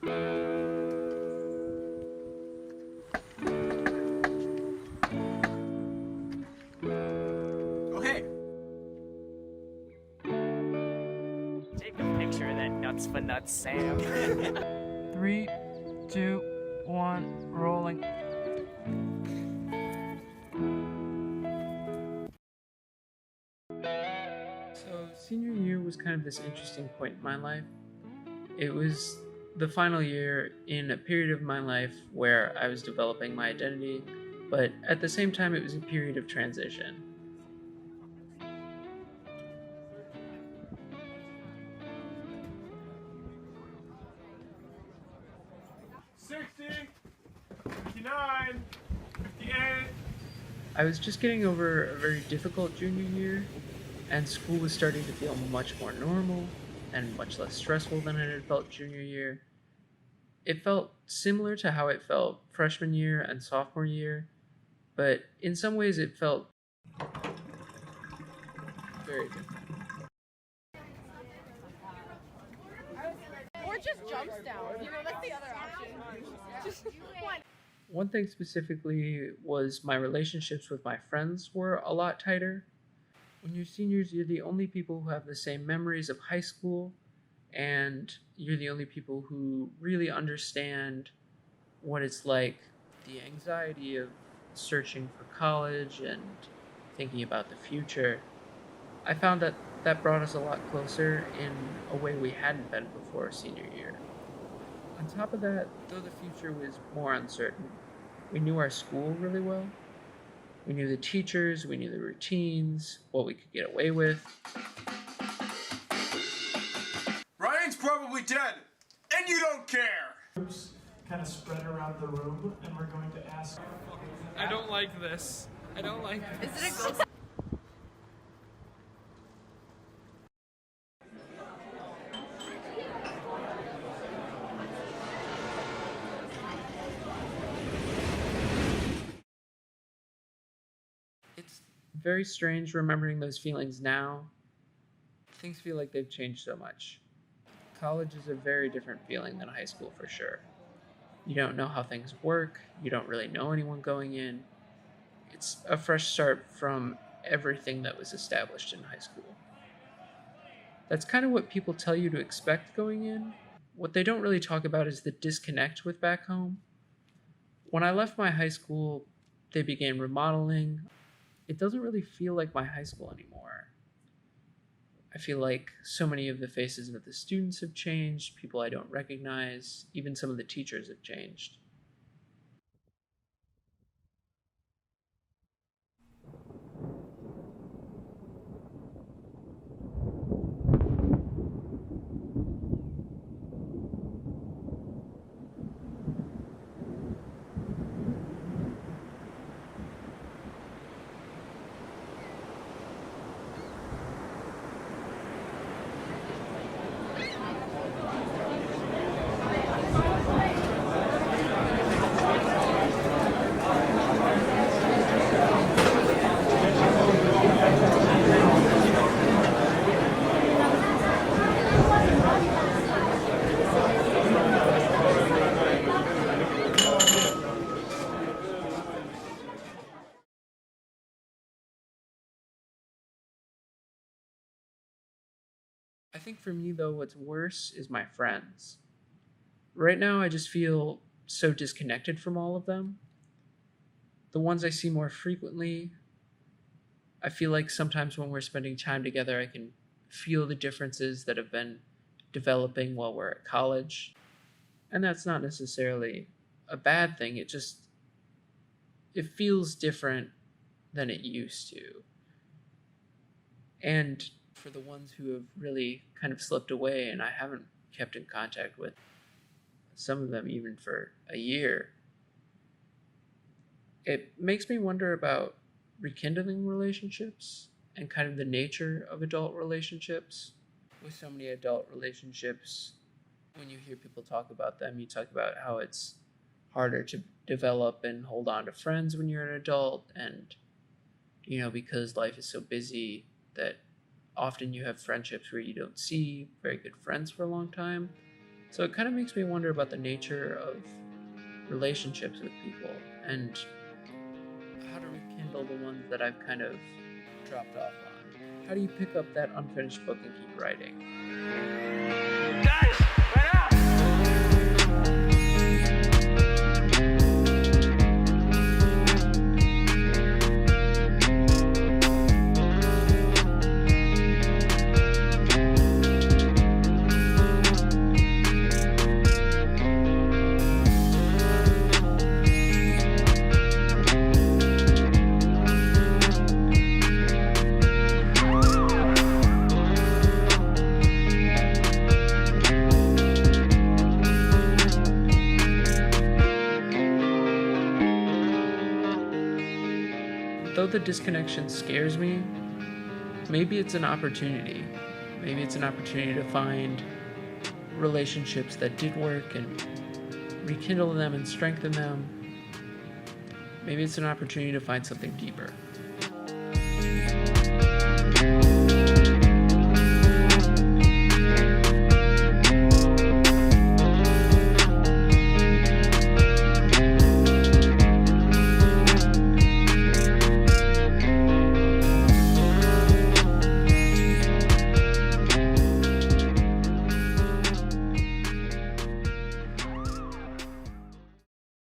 Okay. Take a picture of that nuts for nuts, Sam. 3, 2, 1, rolling. So senior year was kind of this interesting point in my life. It was the final year in a period of my life where I was developing my identity, but at the same time it was a period of transition. I was just getting over a very difficult junior year, and school was starting to feel much more normal and much less stressful than it had felt junior year. It felt similar to how it felt freshman year and sophomore year, but in some ways it felt very different. Or just jumps down. That's the other option. Just one. One thing specifically was my relationships with my friends were a lot tighter. When you're seniors, you're the only people who have the same memories of high school, and you're the only people who really understand what it's like, the anxiety of searching for college and thinking about the future. I found that that brought us a lot closer in a way we hadn't been before senior year. On top of that, though the future was more uncertain, we knew our school really well. We knew the teachers, we knew the routines, what we could get away with. Ryan's probably dead, and you don't care! Kind of spread around the room, and we're going to ask. I don't like this. I don't like this. Is it a It's very strange remembering those feelings now. Things feel like they've changed so much. College is a very different feeling than high school for sure. You don't know how things work, you don't really know anyone going in. It's a fresh start from everything that was established in high school. That's kind of what people tell you to expect going in. What they don't really talk about is the disconnect with back home. When I left my high school, they began remodeling. It doesn't really feel like my high school anymore. I feel like so many of the faces of the students have changed, people I don't recognize, even some of the teachers have changed. I think for me, though, what's worse is my friends. Right now, I just feel so disconnected from all of them. The ones I see more frequently, I feel like sometimes when we're spending time together, I can feel the differences that have been developing while we're at college. And that's not necessarily a bad thing. It feels different than it used to. And for the ones who have really kind of slipped away and I haven't kept in contact with, some of them even for a year, it makes me wonder about rekindling relationships and kind of the nature of adult relationships. With so many adult relationships, when you hear people talk about them, you talk about how it's harder to develop and hold on to friends when you're an adult, and because life is so busy that often you have friendships where you don't see very good friends for a long time. So it kind of makes me wonder about the nature of relationships with people and how to rekindle the ones that I've kind of dropped off on. How do you pick up that unfinished book and keep writing? Guys, right up! Though the disconnection scares me, maybe it's an opportunity. Maybe it's an opportunity to find relationships that did work and rekindle them and strengthen them. Maybe it's an opportunity to find something deeper.